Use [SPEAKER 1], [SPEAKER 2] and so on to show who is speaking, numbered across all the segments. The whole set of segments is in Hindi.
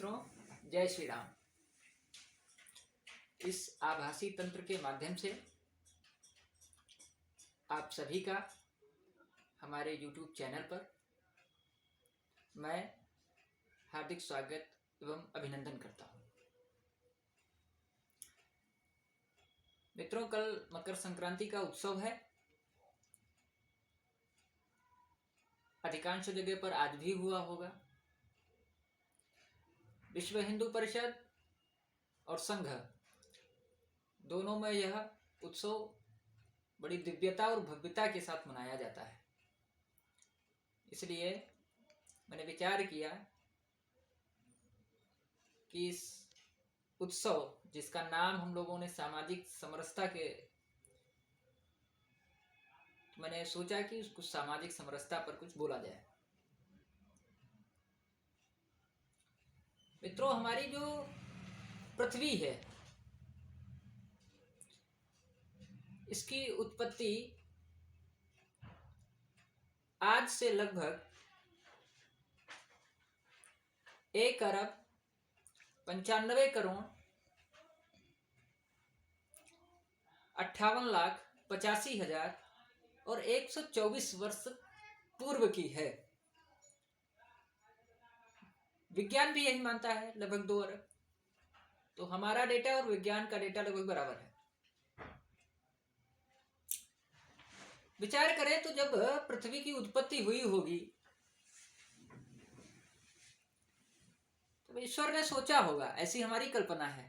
[SPEAKER 1] मित्रों, जय श्री राम। इस आभासी तंत्र के माध्यम से आप सभी का हमारे YouTube चैनल पर मैं हार्दिक स्वागत एवं अभिनंदन करता हूँ। मित्रों, कल मकर संक्रांति का उत्सव है। अधिकांश जगह पर आज भी हुआ होगा। विश्व हिंदू परिषद और संघ दोनों में यह उत्सव बड़ी दिव्यता और भव्यता के साथ मनाया जाता है। इसलिए मैंने विचार किया कि इस उत्सव, जिसका नाम हम लोगों ने सामाजिक समरसता के, मैंने सोचा कि कुछ सामाजिक समरसता पर कुछ बोला जाए। मित्रों, हमारी जो पृथ्वी है, इसकी उत्पत्ति आज से लगभग 1 अरब 95 करोड़ 58 लाख 85 हजार और 124 वर्ष पूर्व की है। विज्ञान भी यही मानता है, लगभग 2 अरब। तो हमारा डेटा और विज्ञान का डेटा लगभग बराबर है। विचार करें तो जब पृथ्वी की उत्पत्ति हुई होगी तो ईश्वर ने सोचा होगा, ऐसी हमारी कल्पना है,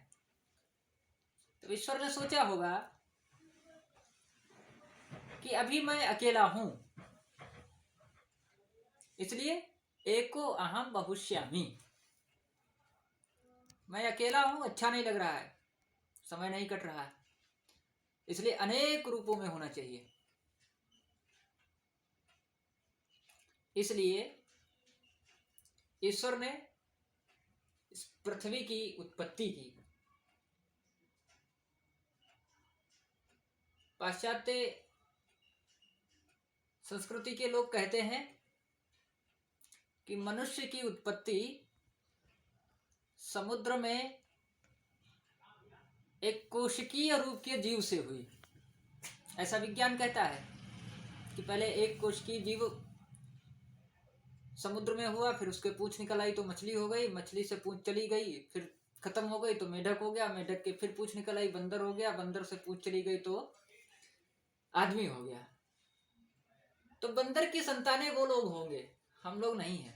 [SPEAKER 1] तो ईश्वर ने सोचा होगा कि अभी मैं अकेला हूं, इसलिए एको अहम बहुश्यामि। मैं अकेला हूं, अच्छा नहीं लग रहा है, समय नहीं कट रहा है, इसलिए अनेक रूपों में होना चाहिए। इसलिए ईश्वर ने इस पृथ्वी की उत्पत्ति की। पाश्चात्य संस्कृति के लोग कहते हैं कि मनुष्य की उत्पत्ति समुद्र में एक कोशिकीय रूप के जीव से हुई। ऐसा विज्ञान कहता है कि पहले एक कोशिकीय जीव समुद्र में हुआ, फिर उसके पूंछ निकल आई तो मछली हो गई, मछली से पूंछ चली गई, फिर खत्म हो गई तो मेढक हो गया, मेढक के फिर पूंछ निकल आई बंदर हो गया, बंदर से पूंछ चली गई तो आदमी हो गया। तो बंदर की संतानें वो लोग होंगे, हम लोग नहीं हैं।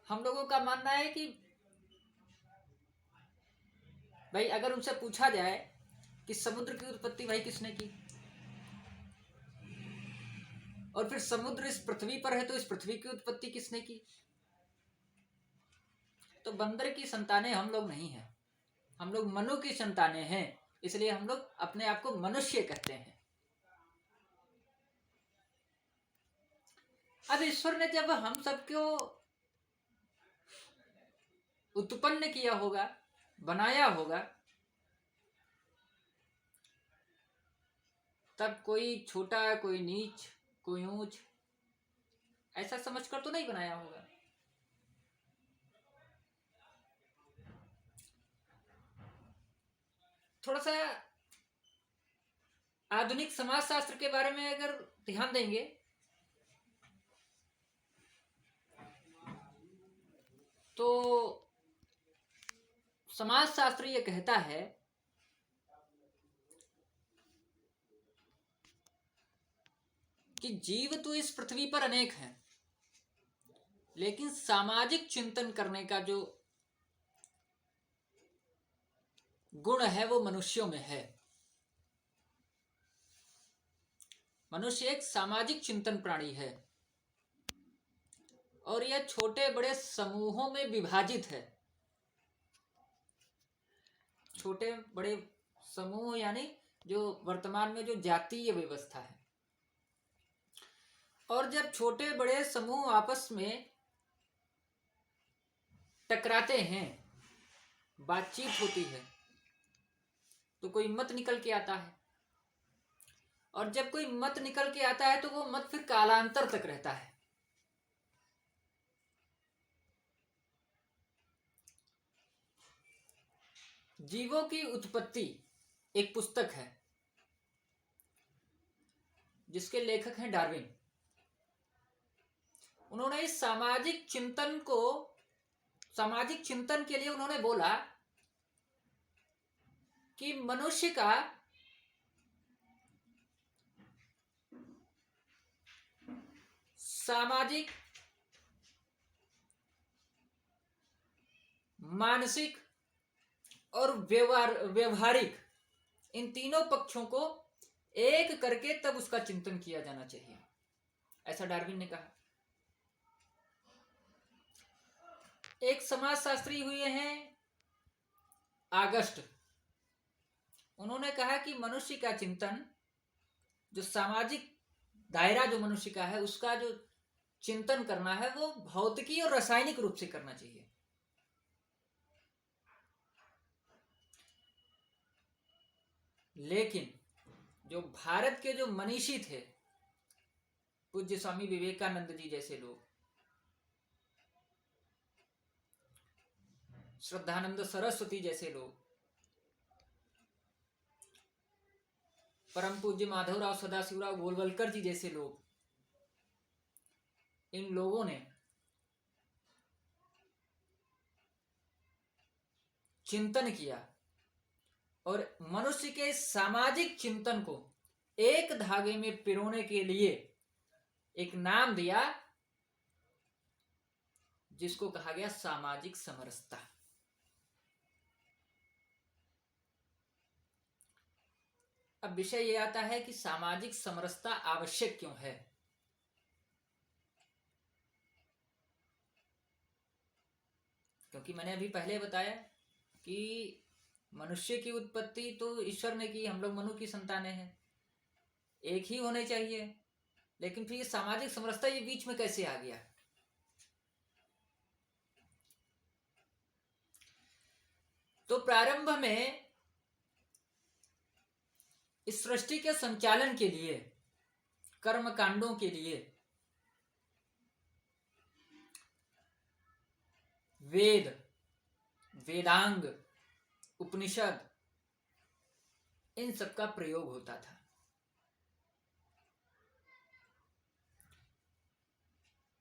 [SPEAKER 1] हम लोगों का मानना है कि भाई, अगर उनसे पूछा जाए कि समुद्र की उत्पत्ति भाई किसने की, और फिर समुद्र इस पृथ्वी पर है तो इस पृथ्वी की उत्पत्ति किसने की, तो बंदर की संतानें हम लोग नहीं हैं, हम लोग मनु की संतानें हैं। इसलिए हम लोग अपने आप को मनुष्य कहते हैं। अब ईश्वर ने जब हम सबको उत्पन्न किया होगा, बनाया होगा, तब कोई छोटा, कोई नीच, कोई ऊंच ऐसा समझकर तो नहीं बनाया होगा। थोड़ा सा आधुनिक समाजशास्त्र के बारे में अगर ध्यान देंगे तो समाजशास्त्र ये कहता है कि जीव तो इस पृथ्वी पर अनेक हैं, लेकिन सामाजिक चिंतन करने का जो गुण है वो मनुष्यों में है। मनुष्य एक सामाजिक चिंतन प्राणी है और यह छोटे बड़े समूहों में विभाजित है। छोटे बड़े समूह यानी जो वर्तमान में जो जातीय व्यवस्था है, और जब छोटे बड़े समूह आपस में टकराते हैं, बातचीत होती है, तो कोई मत निकल के आता है, और जब कोई मत निकल के आता है तो वो मत फिर कालांतर तक रहता है। जीवों की उत्पत्ति एक पुस्तक है जिसके लेखक हैं डार्विन। उन्होंने इस सामाजिक चिंतन के लिए उन्होंने बोला कि मनुष्य का सामाजिक, मानसिक और व्यवहारिक इन तीनों पक्षों को एक करके तब उसका चिंतन किया जाना चाहिए, ऐसा डार्विन ने कहा। एक समाजशास्त्री हुए हैं आगस्ट, उन्होंने कहा कि मनुष्य का चिंतन, जो सामाजिक दायरा जो मनुष्य का है उसका जो चिंतन करना है वो भौतिकी और रासायनिक रूप से करना चाहिए। लेकिन जो भारत के जो मनीषी थे, पूज्य स्वामी विवेकानंद जी जैसे लोग, श्रद्धानंद सरस्वती जैसे लोग, परम पूज्य माधवराव सदाशिवराव गोलवलकर जी जैसे लोग, इन लोगों ने चिंतन किया और मनुष्य के सामाजिक चिंतन को एक धागे में पिरोने के लिए एक नाम दिया जिसको कहा गया सामाजिक समरसता। अब विषय यह आता है कि सामाजिक समरसता आवश्यक क्यों है। क्योंकि मैंने अभी पहले बताया कि मनुष्य की उत्पत्ति तो ईश्वर ने की, हम लोग मनु की संतानें हैं, एक ही होने चाहिए। लेकिन फिर ये सामाजिक समरसता ये बीच में कैसे आ गया। तो प्रारंभ में इस सृष्टि के संचालन के लिए, कर्म कांडों के लिए वेद, वेदांग, उपनिषद, इन सब का प्रयोग होता था।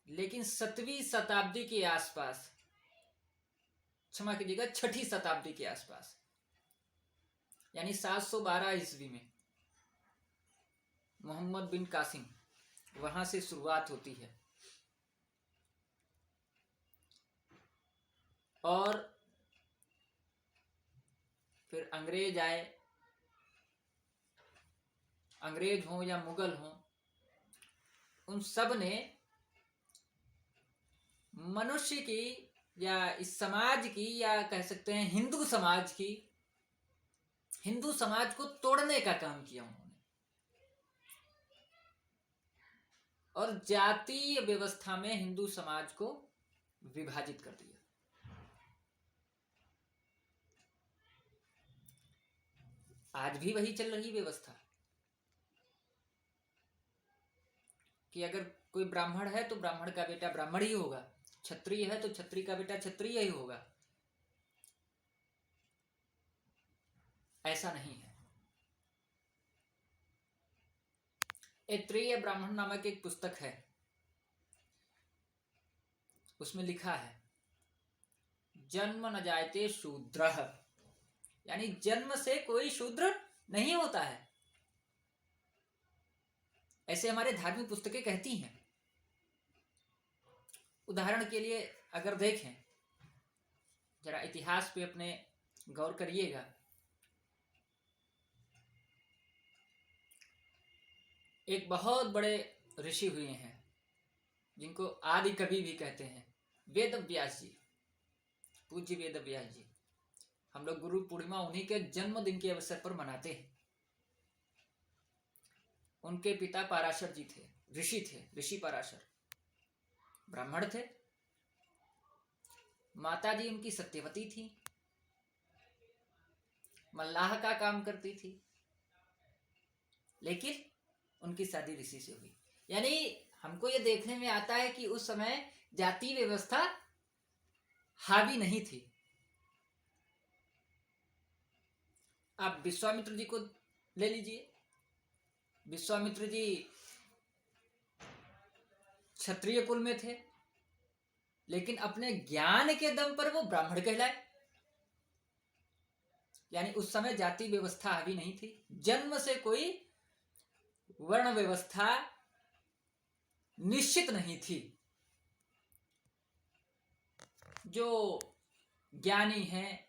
[SPEAKER 1] लेकिन 7वीं शताब्दी के आसपास, क्षमा कीजिएगा 6ठी शताब्दी के आसपास, यानी 712 ईस्वी में मोहम्मद बिन कासिम, वहां से शुरुआत होती है और फिर अंग्रेज आए, अंग्रेज हो या मुगल हो, उन सब ने मनुष्य की या इस समाज की या कह सकते हैं हिंदू समाज को तोड़ने का काम किया उन्होंने और जातीय व्यवस्था में हिंदू समाज को विभाजित कर दिया। आज भी वही चल रही व्यवस्था कि अगर कोई ब्राह्मण है तो ब्राह्मण का बेटा ब्राह्मण ही होगा, क्षत्रिय है तो क्षत्रिय का बेटा क्षत्रिय ही होगा। ऐसा नहीं है। ऐत्रेय ब्राह्मण नामक एक पुस्तक है, उसमें लिखा है जन्म न जायते शूद्रः, यानी जन्म से कोई शूद्र नहीं होता है, ऐसे हमारे धार्मिक पुस्तकें कहती हैं। उदाहरण के लिए अगर देखें, जरा इतिहास पे अपने गौर करिएगा। एक बहुत बड़े ऋषि हुए हैं जिनको आदि कवि भी कहते हैं, वेद व्यास जी, पूज्य वेद व्यास जी। हम लोग गुरु पूर्णिमा उन्हीं के जन्मदिन के अवसर पर मनाते हैं। उनके पिता पराशर जी थे, ऋषि थे, ऋषि पराशर, ब्राह्मण थे। माता जी उनकी सत्यवती थी, मल्लाह का काम करती थी, लेकिन उनकी शादी ऋषि से हुई। यानी हमको ये देखने में आता है कि उस समय जाति व्यवस्था हावी नहीं थी। आप विश्वामित्र जी को ले लीजिए। विश्वामित्र जी क्षत्रिय कुल में थे, लेकिन अपने ज्ञान के दम पर वो ब्राह्मण कहलाए। यानी उस समय जाति व्यवस्था अभी नहीं थी, जन्म से कोई वर्ण व्यवस्था निश्चित नहीं थी। जो ज्ञानी हैं,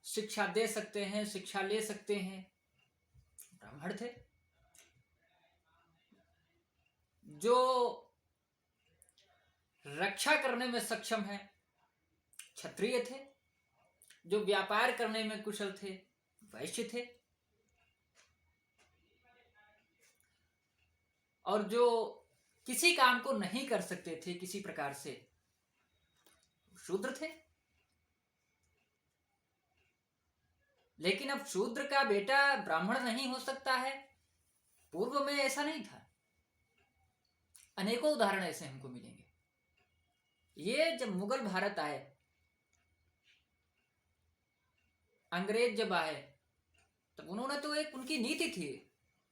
[SPEAKER 1] शिक्षा दे सकते हैं, शिक्षा ले सकते हैं, ब्राह्मण थे। जो रक्षा करने में सक्षम है, क्षत्रिय थे। जो व्यापार करने में कुशल थे, वैश्य थे। और जो किसी काम को नहीं कर सकते थे किसी प्रकार से, शूद्र थे। लेकिन अब शूद्र का बेटा ब्राह्मण नहीं हो सकता है, पूर्व में ऐसा नहीं था। अनेकों उदाहरण ऐसे हमको मिलेंगे। ये जब मुगल भारत आए, अंग्रेज जब आए, तब उन्होंने तो एक उनकी नीति थी,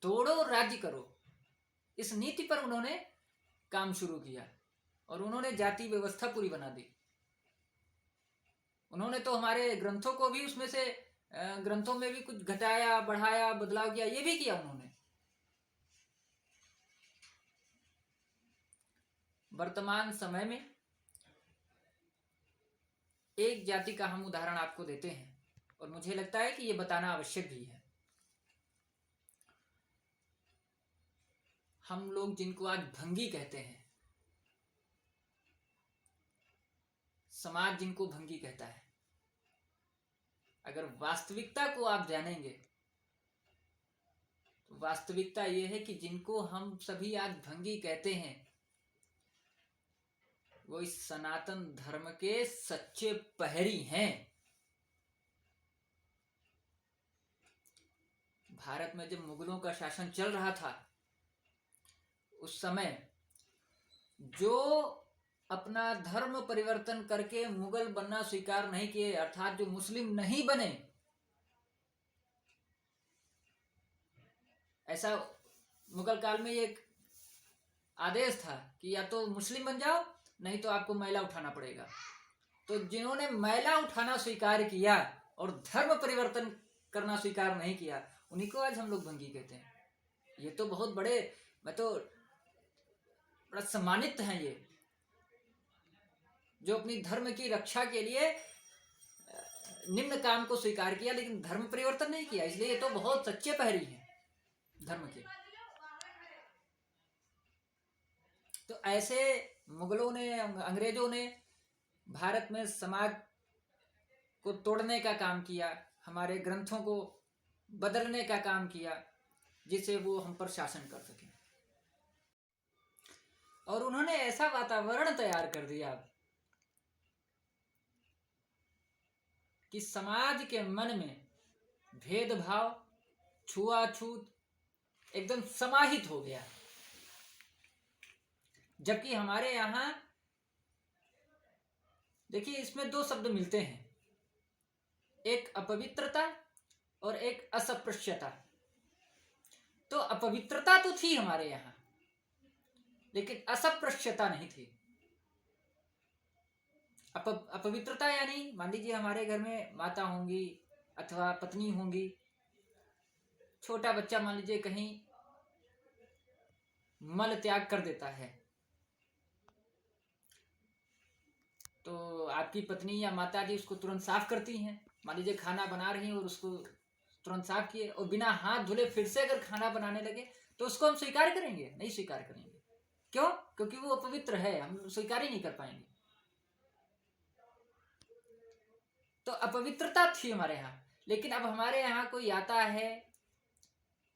[SPEAKER 1] तोड़ो और राज्य करो। इस नीति पर उन्होंने काम शुरू किया और उन्होंने जाति व्यवस्था पूरी बना दी। उन्होंने तो हमारे ग्रंथों को भी उसमें से ग्रंथों में भी कुछ घटाया, बढ़ाया, बदलाव किया, ये भी किया उन्होंने। वर्तमान समय में एक जाति का हम उदाहरण आपको देते हैं और मुझे लगता है कि ये बताना आवश्यक भी है। हम लोग जिनको आज भंगी कहते हैं, समाज जिनको भंगी कहता है, अगर वास्तविकता को आप जानेंगे तो वास्तविकता ये है कि जिनको हम सभी आज भंगी कहते हैं, वो इस सनातन धर्म के सच्चे पहरी हैं। भारत में जब मुगलों का शासन चल रहा था, उस समय जो अपना धर्म परिवर्तन करके मुगल बनना स्वीकार नहीं किए, अर्थात जो मुस्लिम नहीं बने, ऐसा मुगल काल में एक आदेश था कि या तो मुस्लिम बन जाओ, नहीं तो आपको मैला उठाना पड़ेगा। तो जिन्होंने मैला उठाना स्वीकार किया और धर्म परिवर्तन करना स्वीकार नहीं किया, उन्हीं को आज हम लोग भंगी कहते हैं। ये तो बहुत बड़े, मैं तो बड़ा सम्मानित हैं ये, जो अपनी धर्म की रक्षा के लिए निम्न काम को स्वीकार किया लेकिन धर्म परिवर्तन नहीं किया। इसलिए ये तो बहुत सच्चे पहरी हैं धर्म के। तो ऐसे मुगलों ने, अंग्रेजों ने भारत में समाज को तोड़ने का काम किया, हमारे ग्रंथों को बदलने का काम किया, जिससे वो हम पर शासन कर सके। और उन्होंने ऐसा वातावरण तैयार कर दिया कि समाज के मन में भेदभाव, छुआछूत एकदम समाहित हो गया। जबकि हमारे यहां देखिए, इसमें दो शब्द मिलते हैं, एक अपवित्रता और एक असपृश्यता। तो अपवित्रता तो थी हमारे यहां, लेकिन असपृश्यता नहीं थी। अपवित्रता यानी मान लीजिए हमारे घर में माता होंगी अथवा पत्नी होंगी, छोटा बच्चा मान लीजिए कहीं मल त्याग कर देता है, तो आपकी पत्नी या माता जी उसको तुरंत साफ करती हैं। मान लीजिए खाना बना रही हैं और उसको तुरंत साफ किए, और बिना हाथ धुले फिर से अगर खाना बनाने लगे तो उसको हम स्वीकार करेंगे? नहीं स्वीकार करेंगे। क्यों? क्योंकि वो अपवित्र है, हम स्वीकार ही नहीं कर पाएंगे। तो अपवित्रता थी हमारे यहाँ। लेकिन अब हमारे यहाँ कोई आता है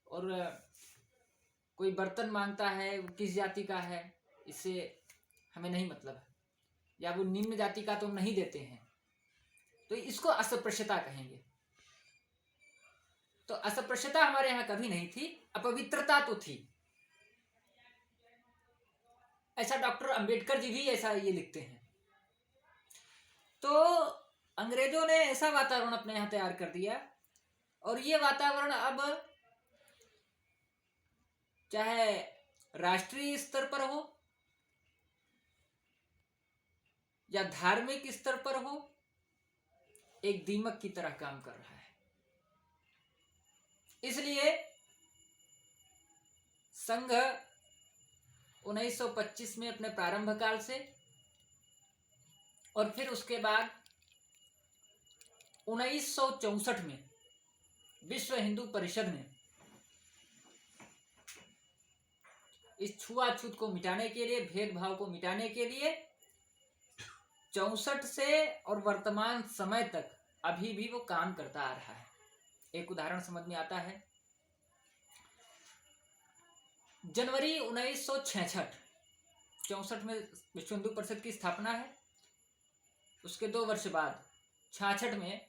[SPEAKER 1] और कोई बर्तन मांगता है, वो किस जाति का है इससे हमें नहीं मतलब है, या वो निम्न जाति का तो हम नहीं देते हैं, तो इसको अस्पृश्यता कहेंगे। तो अस्पृश्यता हमारे यहाँ कभी नहीं थी, अपवित्रता तो थी। ऐसा डॉक्टर अंबेडकर जी भी ऐसा ये लिखते हैं। तो अंग्रेजों ने ऐसा वातावरण अपने यहाँ तैयार कर दिया, और ये वातावरण अब चाहे राष्ट्रीय स्तर पर हो या धार्मिक स्तर पर हो, एक दीमक की तरह काम कर रहा है। इसलिए संघ 1925 में अपने प्रारंभ काल से, और फिर उसके बाद 1964 में विश्व हिंदू परिषद ने इस छुआछूत को मिटाने के लिए, भेदभाव को मिटाने के लिए 64 से और वर्तमान समय तक अभी भी वो काम करता आ रहा है। एक उदाहरण समझ में आता है। जनवरी 1966 64 में विश्व हिंदू परिषद की स्थापना है। उसके 2 वर्ष बाद 66 में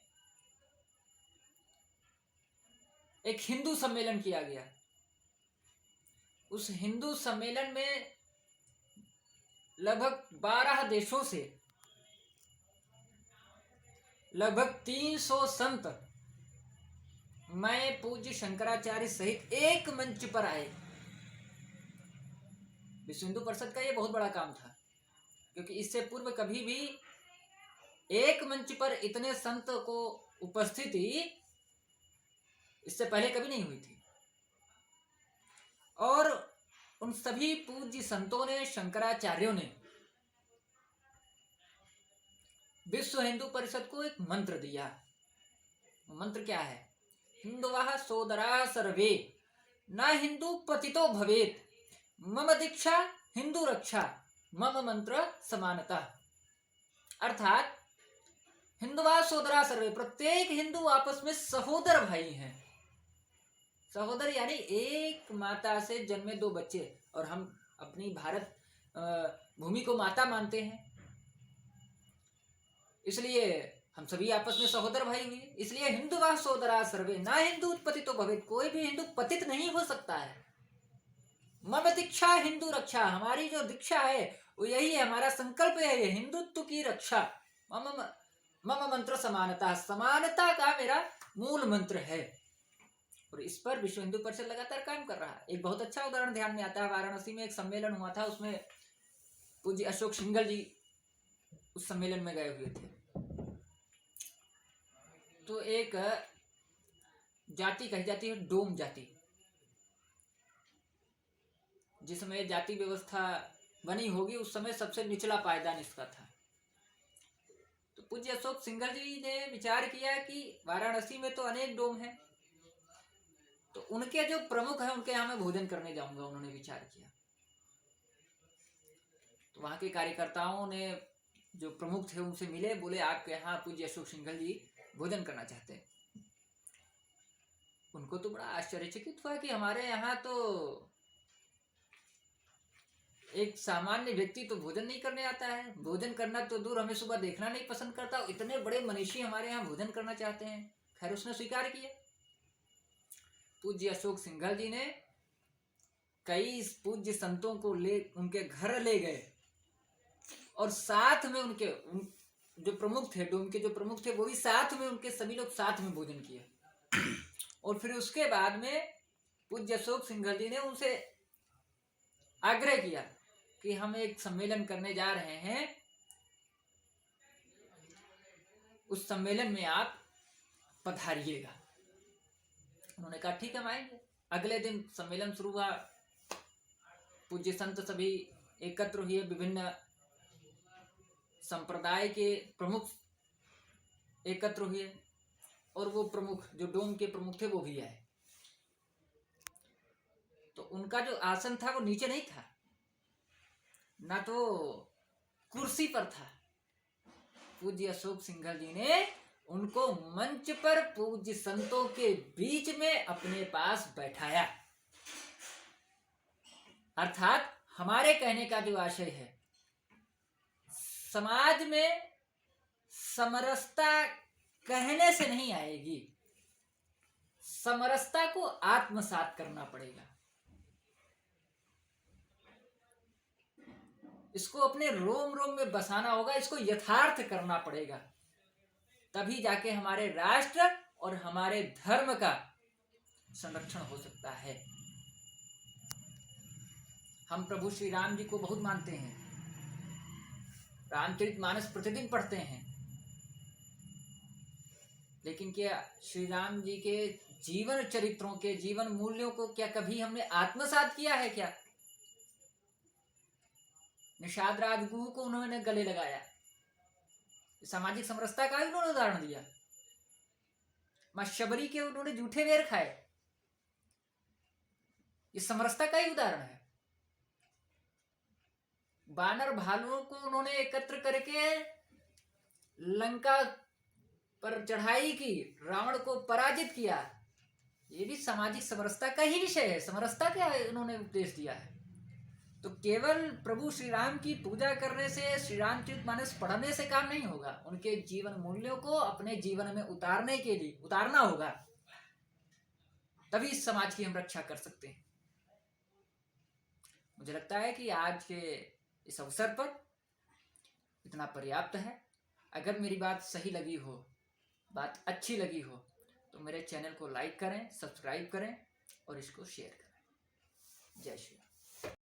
[SPEAKER 1] एक हिंदू सम्मेलन किया गया। उस हिंदू सम्मेलन में लगभग 12 देशों से लगभग 300 संत, मैं पूज्य शंकराचार्य सहित एक मंच पर आए। विश्व हिंदू परिषद का ये बहुत बड़ा काम था, क्योंकि इससे पूर्व कभी भी एक मंच पर इतने संत को उपस्थिति इससे पहले कभी नहीं हुई थी। और उन सभी पूज्य संतों ने, शंकराचार्यों ने विश्व हिंदू परिषद को एक मंत्र दिया। मंत्र क्या है? हिंदुवाः सोदरा सर्वे न हिंदू पतितो भवेत, मम दीक्षा हिंदू रक्षा, मम मंत्र समानता। अर्थात हिंदुवाः सोदरा सर्वे, प्रत्येक हिंदू आपस में सहोदर भाई हैं। सहोदर यानी एक माता से जन्मे 2 बच्चे, और हम अपनी भारत भूमि को माता मानते हैं, इसलिए हम सभी आपस में सहोदर भाई हुए। इसलिए हिंदुवाः सोदरा सर्वे न हिंदू पतितो भवेत, कोई भी हिंदू पतित नहीं हो सकता है। मम दीक्षा हिंदू रक्षा, हमारी जो दीक्षा है वो यही है, हमारा संकल्प है ये हिंदुत्व की रक्षा। मम मंत्र समानता, समानता का मेरा मूल मंत्र है। और इस पर विश्व हिंदू परिषद लगातार काम कर रहा है। एक बहुत अच्छा उदाहरण ध्यान में आता है, वाराणसी में एक सम्मेलन हुआ था, उसमें पूज्य अशोक सिंघल जी उस सम्मेलन में गए हुए थे। तो एक जाति कही जाती है डोम जाति, जिस समय जाति व्यवस्था बनी होगी उस समय सबसे निचला पायदान इसका था। तो पूज्य अशोक सिंघल जी ने विचार किया कि वाराणसी में तो अनेक डोम हैं, तो उनके जो प्रमुख हैं उनके यहाँ मैं भोजन करने जाऊंगा। उन्होंने विचार किया, तो वहां के कार्यकर्ताओं ने जो प्रमुख थे उनसे मिले, बोले आपके यहाँ पूज्य अशोक सिंघल जी भोजन करना चाहते हैं। उनको तो बड़ा आश्चर्यचकित हुआ कि हमारे यहाँ तो एक सामान्य व्यक्ति तो भोजन नहीं करने आता है, भोजन करना तो दूर, हमें सुबह देखना नहीं पसंद करता, इतने बड़े मनीषी हमारे यहाँ भोजन करना चाहते हैं। खैर उसने स्वीकार किया। पूज्य अशोक सिंघल जी ने कई पूज्य संतों को उनके घर ले गए, और साथ में उनके जो प्रमुख थे, डोम के जो प्रमुख थे वो भी साथ में, उनके सभी लोग साथ में भोजन किया। और फिर उसके बाद में पूज्य अशोक सिंघल जी ने उनसे आग्रह किया कि हम एक सम्मेलन करने जा रहे हैं, उस सम्मेलन में आप पधारिएगा। उन्होंने कहा ठीक है, हम आएंगे। अगले दिन सम्मेलन शुरू हुआ, पूज्य संत सभी एकत्र हुए, विभिन्न संप्रदाय के प्रमुख एकत्र हुए, और वो प्रमुख जो डोम के प्रमुख थे वो भी आए। तो उनका जो आसन था वो नीचे नहीं था, ना तो कुर्सी पर था। पूज्य अशोक सिंघल जी ने उनको मंच पर पूज्य संतों के बीच में अपने पास बैठाया। अर्थात हमारे कहने का जो आशय है, समाज में समरसता कहने से नहीं आएगी, समरसता को आत्मसात करना पड़ेगा, इसको अपने रोम रोम में बसाना होगा, इसको यथार्थ करना पड़ेगा। तभी जाके हमारे राष्ट्र और हमारे धर्म का संरक्षण हो सकता है। हम प्रभु श्री राम जी को बहुत मानते हैं, रामचरितमानस प्रतिदिन पढ़ते हैं, लेकिन क्या श्री राम जी के जीवन चरित्रों के जीवन मूल्यों को क्या कभी हमने आत्मसात किया है? क्या निषाद राजगुरु को उन्होंने गले लगाया, सामाजिक समरसता का ही उन्होंने उदाहरण दिया। मां शबरी के उन्होंने जूठे वेर खाए, ये समरसता का ही उदाहरण है। बानर भालुओं को उन्होंने एकत्र करके लंका पर चढ़ाई की, रावण को पराजित किया, ये भी सामाजिक समरसता का ही विषय है। समरसता का उन्होंने उपदेश दिया है। तो केवल प्रभु श्री राम की पूजा करने से, श्री रामचरितमानस पढ़ने से काम नहीं होगा। उनके जीवन मूल्यों को अपने जीवन में उतारने के लिए उतारना होगा, तभी इस समाज की हम रक्षा कर सकते हैं। मुझे लगता है कि आज के इस अवसर पर इतना पर्याप्त है। अगर मेरी बात सही लगी हो, बात अच्छी लगी हो, तो मेरे चैनल को लाइक करें, सब्सक्राइब करें और इसको शेयर करें। जय श्री राम।